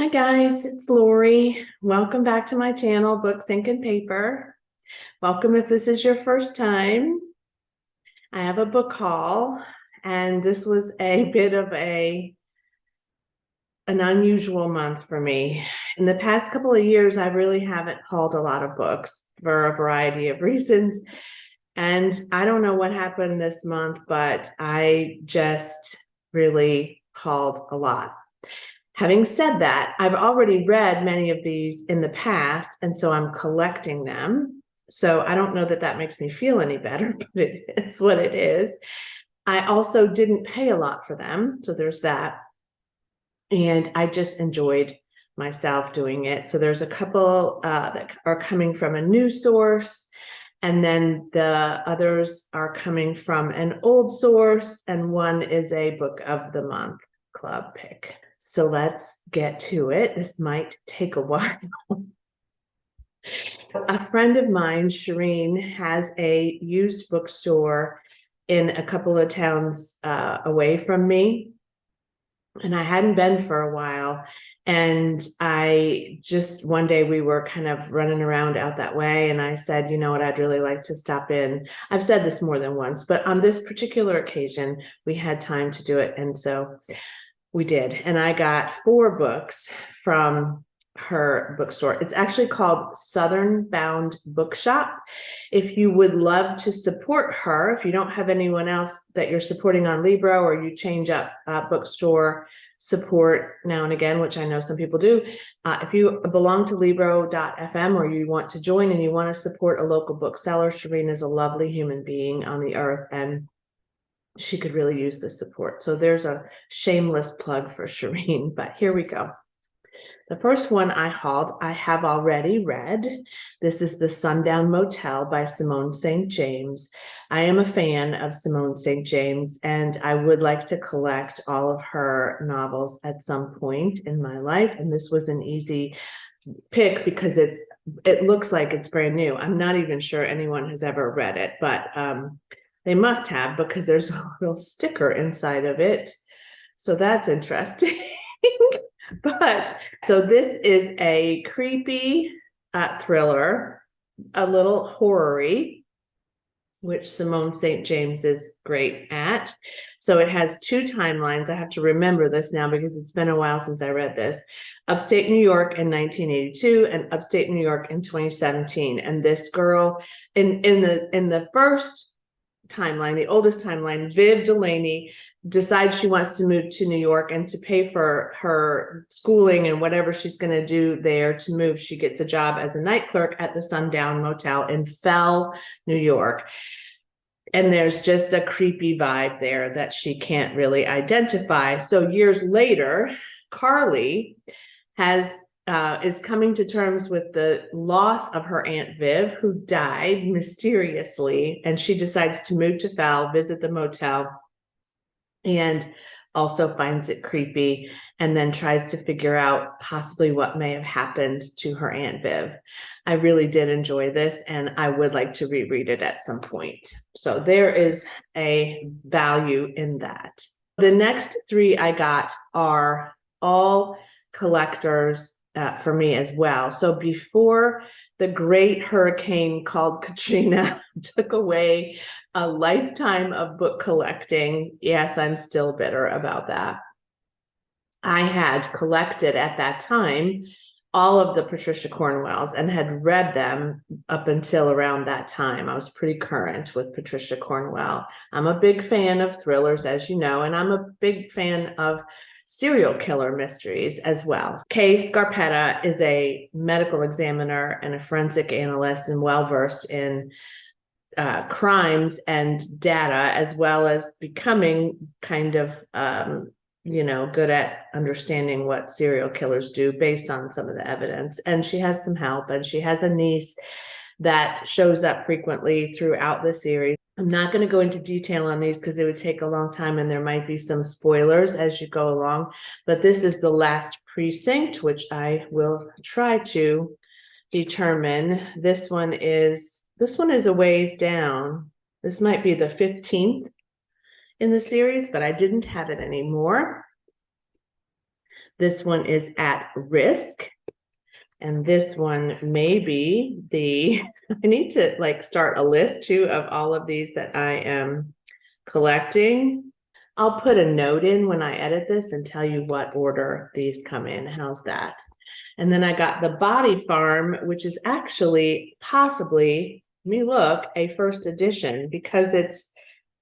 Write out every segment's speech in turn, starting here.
Hi guys, it's Lori. Welcome back to my channel, Books, Ink, and Paper. Welcome if this is your first time. I have a book haul, and this was a bit of an unusual month for me. In the past couple of years, I really haven't hauled a lot of books for a variety of reasons. And I don't know what happened this month, but I just really hauled a lot. Having said that, I've already read many of these in the past, and so I'm collecting them. So I don't know that that makes me feel any better, but it's what it is. I also didn't pay a lot for them, so there's that. And I just enjoyed myself doing it. So there's a couple that are coming from a new source, and then the others are coming from an old source, and one is a book of the month club pick. So let's get to it. This might take a while. A friend of mine, Shireen, has a used bookstore in a couple of towns away from me. And I hadn't been for a while. And I just, one day we were kind of running around out that way. And I said, you know what, I'd really like to stop in. I've said this more than once, but on this particular occasion, we had time to do it. And so we did. And I got 4 books from her bookstore. It's actually called Southern Bound Bookshop. If you would love to support her, if you don't have anyone else that you're supporting on Libro, or you change up bookstore support now and again, which I know some people do, if you belong to Libro.fm or you want to join and you want to support a local bookseller, Shireen is a lovely human being on the earth, and she could really use the support. So there's a shameless plug for Shireen, but here we go. The first one I hauled, I have already read. This is The Sundown Motel by Simone St. James. I am a fan of Simone St. James, and I would like to collect all of her novels at some point in my life. And this was an easy pick because it looks like it's brand new. I'm not even sure anyone has ever read it, but they must have, because there's a little sticker inside of it. So that's interesting. But so this is a creepy thriller, a little horror-y, which Simone St. James is great at. So it has 2 timelines. I have to remember this now because it's been a while since I read this. Upstate New York in 1982 and upstate New York in 2017. And this girl in the first timeline, the oldest timeline, Viv Delaney decides she wants to move to New York, and to pay for her schooling and whatever she's going to do there to move, she gets a job as a night clerk at the Sundown Motel in Fell, New York. And there's just a creepy vibe there that she can't really identify. So years later, Carly is coming to terms with the loss of her Aunt Viv, who died mysteriously, and she decides to move to Fell, visit the motel, and also finds it creepy, and then tries to figure out possibly what may have happened to her Aunt Viv. I really did enjoy this, and I would like to reread it at some point. So there is a value in that. The next 3 I got are all collectors for me as well. So before the great hurricane called Katrina took away a lifetime of book collecting, yes, I'm still bitter about that. I had collected at that time all of the Patricia Cornwells and had read them up until around that time. I was pretty current with Patricia Cornwell. I'm a big fan of thrillers, as you know, and I'm a big fan of serial killer mysteries as well. Kay Scarpetta is a medical examiner and a forensic analyst, and well-versed in crimes and data, as well as becoming kind of good at understanding what serial killers do based on some of the evidence. And she has some help, and she has a niece that shows up frequently throughout the series. I'm not going to go into detail on these because it would take a long time, and there might be some spoilers as you go along. But this is the last precinct, which I will try to determine. This one is a ways down. This might be the 15th in the series, but I didn't have it anymore. This one is At Risk. And this one may be I need to like start a list too of all of these that I am collecting. I'll put a note in when I edit this and tell you what order these come in. How's that? And then I got the Body Farm, which is actually possibly, let me look, a first edition because it's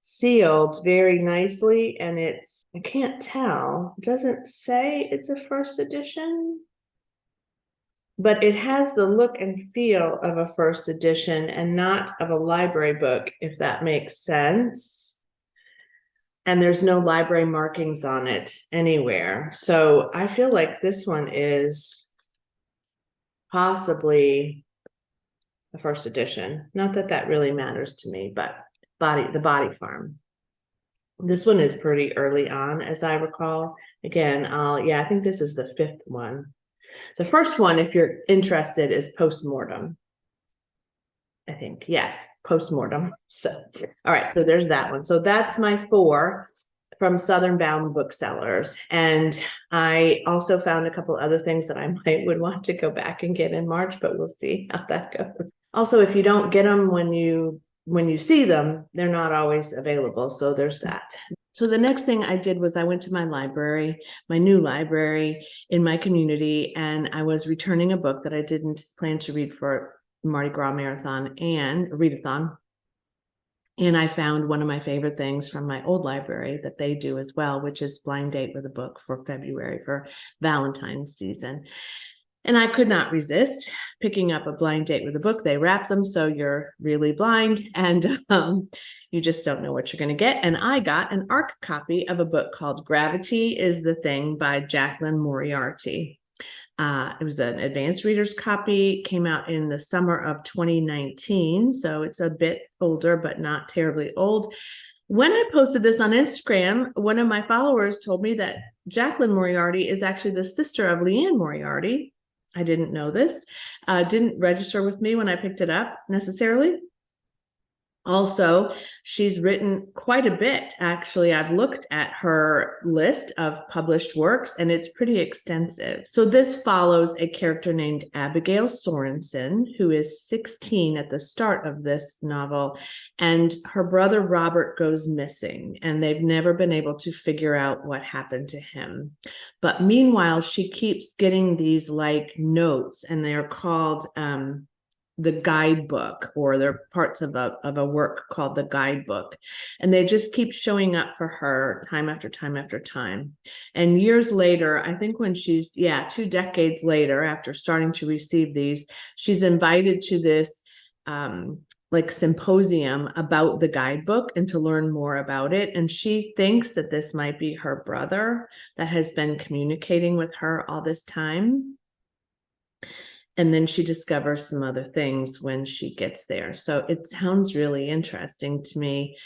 sealed very nicely and I can't tell. It doesn't say it's a first edition, but it has the look and feel of a first edition and not of a library book, if that makes sense. And there's no library markings on it anywhere. So I feel like this one is possibly the first edition. Not that that really matters to me, but the Body Farm. This one is pretty early on, as I recall. Again, I think this is the 5th one. The first one, if you're interested, is Postmortem. I think, yes, Postmortem. So, all right, so there's that one. So that's my 4 from Southern Bound Booksellers. And I also found a couple other things that I would want to go back and get in March, but we'll see how that goes. Also, if you don't get them when you see them, they're not always available. So there's that. So the next thing I did was I went to my library, my new library in my community, and I was returning a book that I didn't plan to read for Mardi Gras Marathon and Readathon. And I found one of my favorite things from my old library that they do as well, which is Blind Date with a Book for February for Valentine's season. And I could not resist picking up a blind date with a book. They wrap them so you're really blind and you just don't know what you're going to get. And I got an ARC copy of a book called Gravity is the Thing by Jacqueline Moriarty. It was an advanced reader's copy, came out in the summer of 2019. So it's a bit older, but not terribly old. When I posted this on Instagram, one of my followers told me that Jacqueline Moriarty is actually the sister of Leanne Moriarty. I didn't know this. Didn't register with me when I picked it up necessarily. Also, she's written quite a bit. Actually, I've looked at her list of published works and it's pretty extensive. So this follows a character named Abigail Sorensen, who is 16 at the start of this novel, and her brother Robert goes missing and they've never been able to figure out what happened to him. But meanwhile, she keeps getting these like notes, and they're called the guidebook, or they're parts of a work called the guidebook, and they just keep showing up for her time after time after time. And years later, I think when she's 2 decades later, after starting to receive these, she's invited to this like symposium about the guidebook and to learn more about it. And she thinks that this might be her brother that has been communicating with her all this time. And then she discovers some other things when she gets there. So it sounds really interesting to me.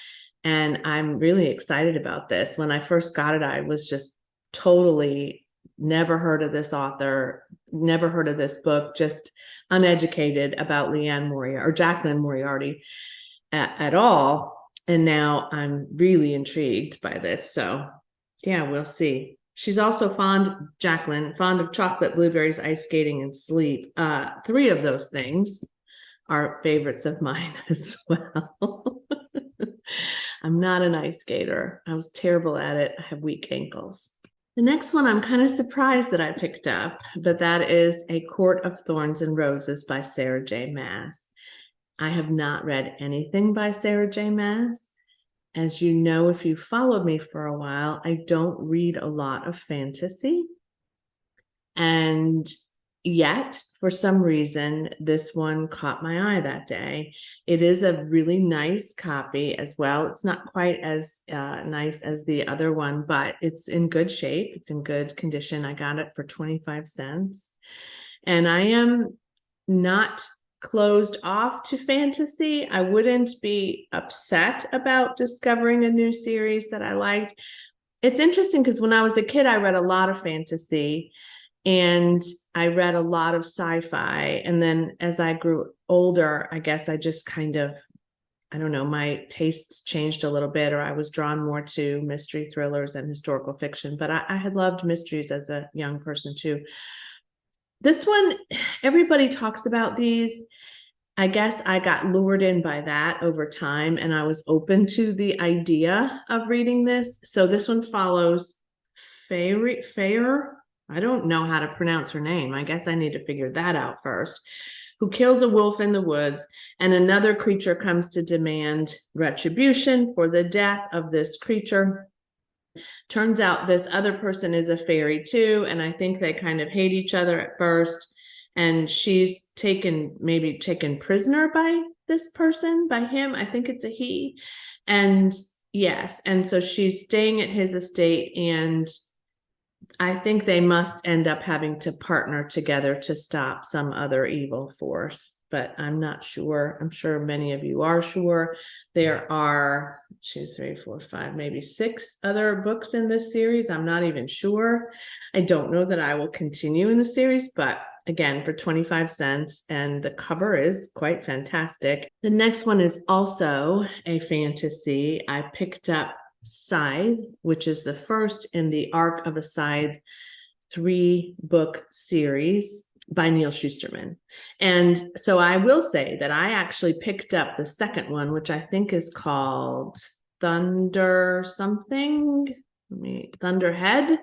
And I'm really excited about this. When I first got it, I was just totally never heard of this author, never heard of this book, just uneducated about Leanne Moriarty or Jacqueline Moriarty at all. And now I'm really intrigued by this. So yeah, we'll see. She's also Jacqueline, fond of chocolate, blueberries, ice skating, and sleep. 3 of those things are favorites of mine as well. I'm not an ice skater. I was terrible at it. I have weak ankles. The next one I'm kind of surprised that I picked up, but that is A Court of Thorns and Roses by Sarah J. Maas. I have not read anything by Sarah J. Maas. As you know, if you followed me for a while, I don't read a lot of fantasy. And yet, for some reason, this one caught my eye that day. It is a really nice copy as well. It's not quite as nice as the other one, but it's in good shape. It's in good condition. I got it for 25 cents. And I am not closed off to fantasy. I wouldn't be upset about discovering a new series that I liked. It's interesting because when I was a kid, I read a lot of fantasy and I read a lot of sci-fi. And then as I grew older, I guess I just kind of I don't know, my tastes changed a little bit, or I was drawn more to mystery thrillers and historical fiction, but I had loved mysteries as a young person too. This one, everybody talks about these. I guess I got lured in by that over time, and I was open to the idea of reading this. So this one follows Fair. I don't know how to pronounce her name. I guess I need to figure that out first. Who kills a wolf in the woods, and another creature comes to demand retribution for the death of this creature. Turns out this other person is a fairy too, and I think they kind of hate each other at first. And she's maybe taken prisoner by this person, by him. I think it's a he. And yes, and so she's staying at his estate, and I think they must end up having to partner together to stop some other evil force, but I'm not sure. I'm sure many of you are sure. There are 2, 3, 4, 5, maybe 6 other books in this series. I'm not even sure. I don't know that I will continue in the series, but again, for 25 cents, and the cover is quite fantastic. The next one is also a fantasy. I picked up Scythe, which is the first in the Arc of a Scythe 3-book series by Neil Shusterman. And so I will say that I actually picked up the second one, which I think is called Thunder something, Thunderhead.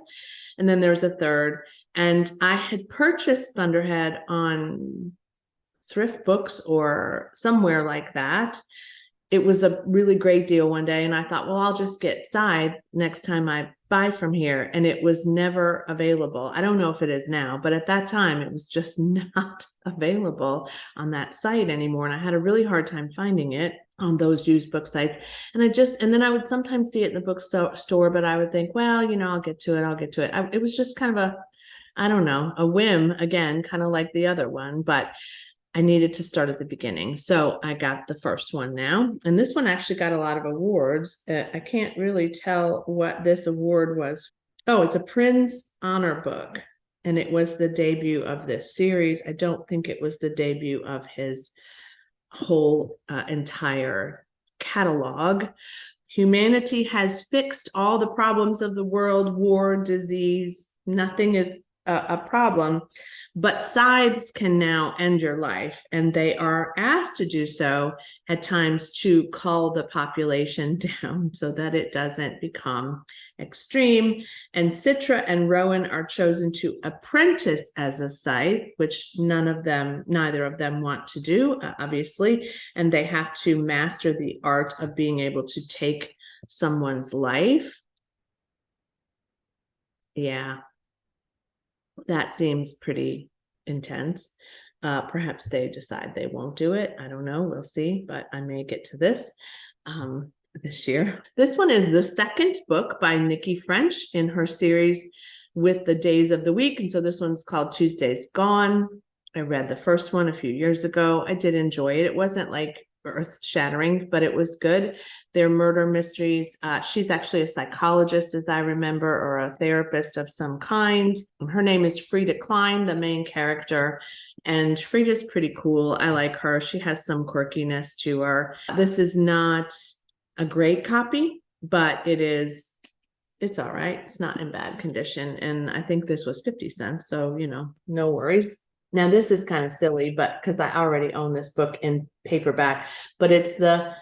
And then there's a third. And I had purchased Thunderhead on Thrift Books or somewhere like that. It was a really great deal one day, and I thought, well, I'll just get Scythe next time I buy from here. And it was never available. I don't know if it is now, but at that time it was just not available on that site anymore. And I had a really hard time finding it on those used book sites. And then I would sometimes see it in the bookstore, but I would think, well, I'll get to it. It was just kind of a whim, again, kind of like the other one, but I needed to start at the beginning. So I got the first one now. And this one actually got a lot of awards. I can't really tell what this award was. Oh, it's a Prins Honor book. And it was the debut of this series. I don't think it was the debut of his whole entire catalog. Humanity has fixed all the problems of the world, war, disease. Nothing is a problem, but scythes can now end your life, and they are asked to do so at times to cull the population down so that it doesn't become extreme. And Citra and Rowan are chosen to apprentice as a scythe, which neither of them want to do, obviously, and they have to master the art of being able to take someone's life. Yeah. That seems pretty intense. Perhaps they decide they won't do it. I don't know. We'll see, but I may get to this year. This one is the second book by Nikki French in her series with the days of the week. And so this one's called Tuesday's Gone. I read the first one a few years ago. I did enjoy it. It wasn't like earth-shattering, but it was good. They're murder mysteries. She's actually a psychologist, as I remember, or a therapist of some kind. Her name is Frida Klein, the main character, and Frida's pretty cool. I like her. She has some quirkiness to her. This is not a great copy, but it's all right. It's not in bad condition, and I think this was 50 cents, so no worries. Now, this is kind of silly, but because I already own this book in paperback, but it's the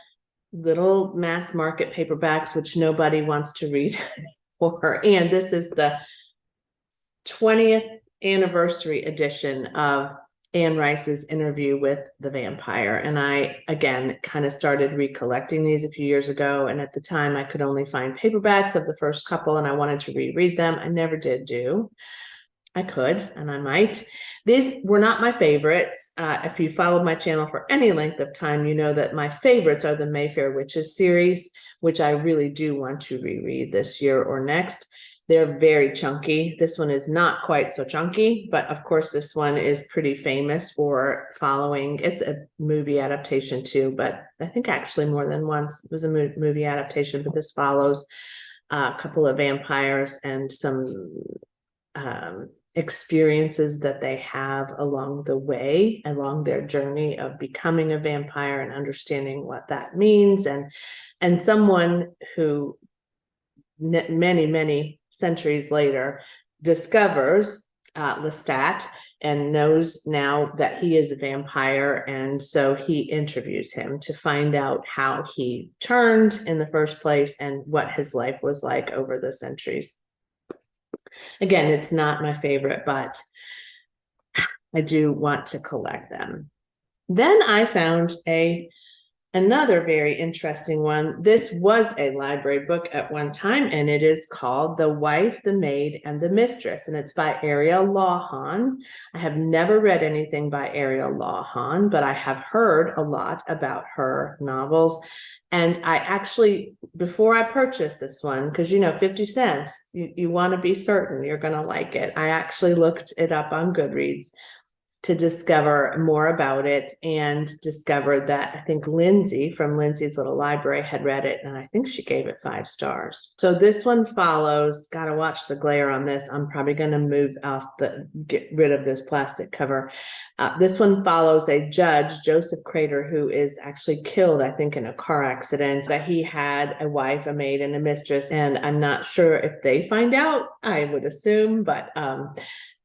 little mass market paperbacks, which nobody wants to read for. And this is the 20th anniversary edition of Anne Rice's interview with the vampire. And I, again, kind of started recollecting these a few years ago. And at the time, I could only find paperbacks of the first couple, and I wanted to reread them. I never did do. I could, and I might. These were not my favorites. If you followed my channel for any length of time, you know that my favorites are the Mayfair Witches series, which I really do want to reread this year or next. They're very chunky. This one is not quite so chunky, but of course this one is pretty famous for following. It's a movie adaptation too, but I think actually more than once it was a movie adaptation, but this follows a couple of vampires and some experiences that they have along the way, along their journey of becoming a vampire and understanding what that means. And someone who many centuries later discovers Lestat and knows now that he is a vampire, and so he interviews him to find out how he turned in the first place and what his life was like over the centuries. Again, it's not my favorite, but I do want to collect them. Then I found another very interesting one. This was a library book at one time, and it is called The Wife, the Maid, and the Mistress, and it's by Ariel Lawhon. I have never read anything by Ariel Lawhon, but I have heard a lot about her novels. And I actually, before I purchased this one, because 50 cents, you want to be certain you're going to like it, I actually looked it up on Goodreads to discover more about it, and discovered that I think Lindsay from Lindsay's Little Library had read it, and I think she gave it 5 stars. So this one follows, gotta watch the glare on this. I'm probably going to get rid of this plastic cover. This one follows a judge, Joseph Crater, who is actually killed, I think, in a car accident. But he had a wife, a maid, and a mistress, and I'm not sure if they find out, I would assume, but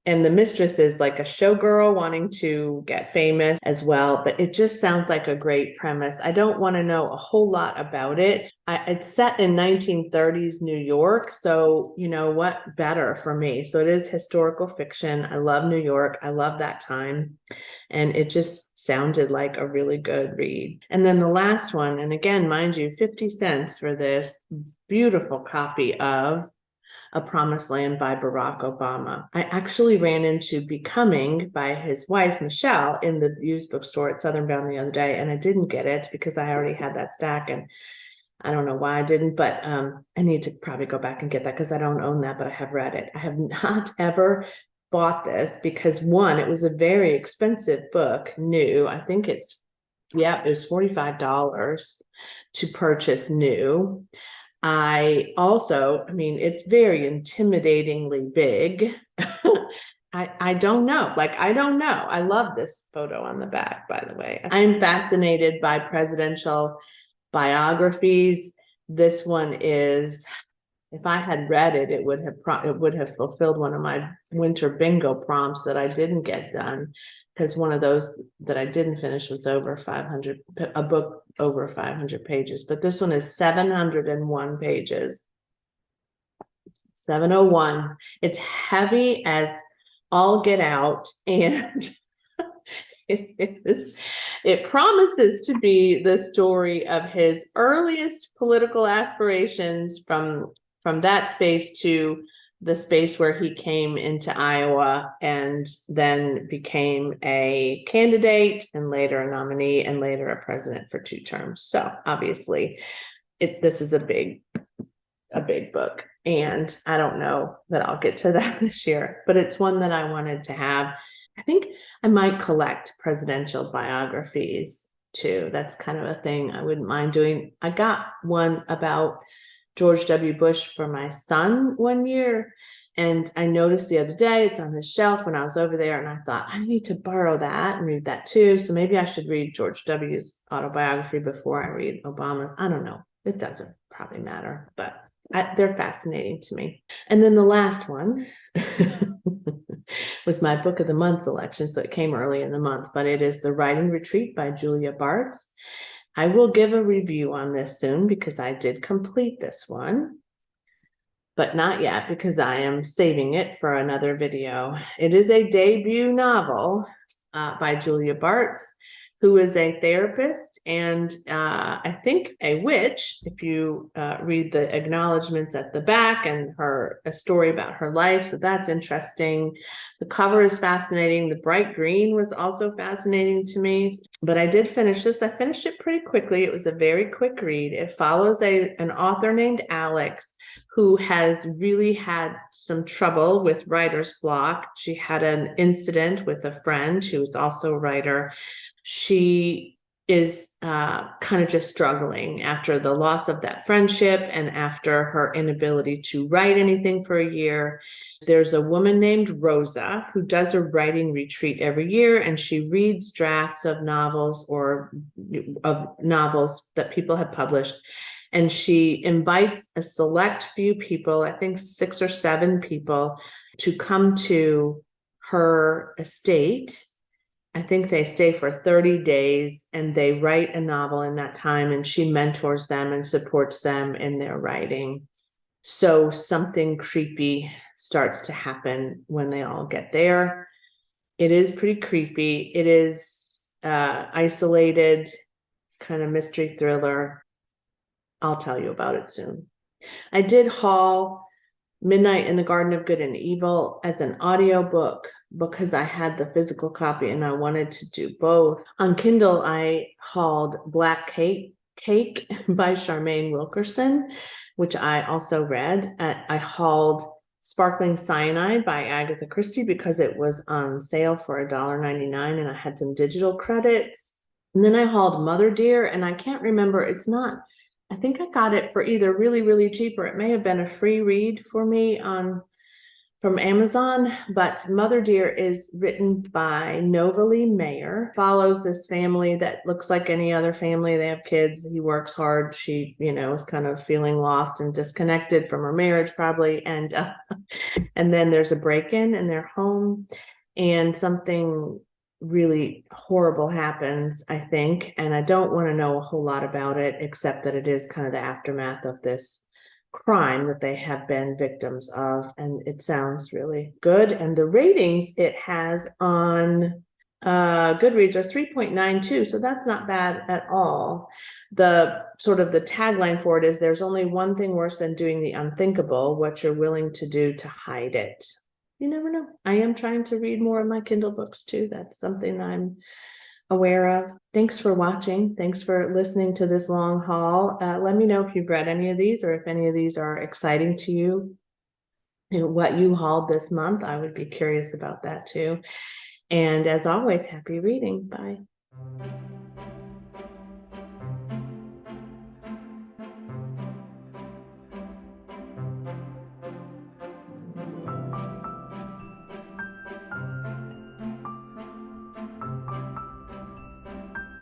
and the mistress is like a showgirl wanting to get famous as well. But it just sounds like a great premise. I don't want to know a whole lot about it. It's set in 1930s New York. So, what better for me? So it is historical fiction. I love New York. I love that time. And it just sounded like a really good read. And then the last one, and again, mind you, 50 cents for this beautiful copy of A Promised Land by Barack Obama. I actually ran into Becoming by his wife, Michelle, in the used bookstore at Southern Bound the other day, and I didn't get it because I already had that stack, and I don't know why I didn't, but I need to probably go back and get that because I don't own that, but I have read it. I have not ever bought this because, one, it was a very expensive book, new. I think it was $45 to purchase new. It's very intimidatingly big. I don't know. I don't know. I love this photo on the back, by the way. I'm fascinated by presidential biographies. This one is, if I had read it, it would have fulfilled one of my winter bingo prompts that I didn't get done, because one of those that I didn't finish was a book over 500 pages. But this one is 701 pages. 701. It's heavy as all get out, and it promises to be the story of his earliest political aspirations from that space to the space where he came into Iowa and then became a candidate and later a nominee and later a president for 2 terms. So obviously this is a big book, and I don't know that I'll get to that this year, but it's one that I wanted to have. I think I might collect presidential biographies too. That's kind of a thing I wouldn't mind doing. I got one about George W. Bush for my son one year, and I noticed the other day it's on his shelf when I was over there, and I thought I need to borrow that and read that too. So maybe I should read George W.'s autobiography before I read Obama's. I don't know. It doesn't probably matter, but they're fascinating to me. And then the last one was my book of the month selection, so it came early in the month, but it is The Writing Retreat by Julia Bartz. I will give a review on this soon because I did complete this one, but not yet because I am saving it for another video. It is a debut novel by Julia Bartz, who is a therapist and I think a witch, if you read the acknowledgments at the back, and a story about her life. So that's interesting. The cover is fascinating. The bright green was also fascinating to me. But I did finish this. I finished it pretty quickly. It was a very quick read. It follows an author named Alex who has really had some trouble with writer's block. She had an incident with a friend who was also a writer. She is kind of just struggling after the loss of that friendship and after her inability to write anything for a year. There's a woman named Rosa who does a writing retreat every year, and she reads drafts of novels or of novels that people have published. And she invites a select few people, I think 6 or 7 people, to come to her estate. I think they stay for 30 days and they write a novel in that time, and she mentors them and supports them in their writing. So something creepy starts to happen when they all get there. It is pretty creepy. It is isolated, kind of mystery thriller. I'll tell you about it soon. I did haul Midnight in the Garden of Good and Evil as an audiobook because I had the physical copy and I wanted to do both. On Kindle, I hauled Black Cake by Charmaine Wilkerson, which I also read. I hauled Sparkling Cyanide by Agatha Christie because it was on sale for $1.99 and I had some digital credits. And then I hauled Mother Dear, and I can't remember, it's not, I think I got it for either really, really cheap or it may have been a free read for me from Amazon. But Mother Dear is written by Novalee Mayer, follows this family that looks like any other family. They have kids. He works hard. She, is kind of feeling lost and disconnected from her marriage probably. And then there's a break-in in their home and something really horrible happens, I think. And I don't want to know a whole lot about it, except that it is kind of the aftermath of this crime that they have been victims of. And it sounds really good. And the ratings it has on Goodreads are 3.92. So that's not bad at all. The tagline for it is, there's only one thing worse than doing the unthinkable, what you're willing to do to hide it. You never know. I am trying to read more of my Kindle books too. That's something I'm aware of. Thanks for watching. Thanks for listening to this long haul. Let me know if you've read any of these or if any of these are exciting to you. What you hauled this month. I would be curious about that too. And as always, happy reading. Bye.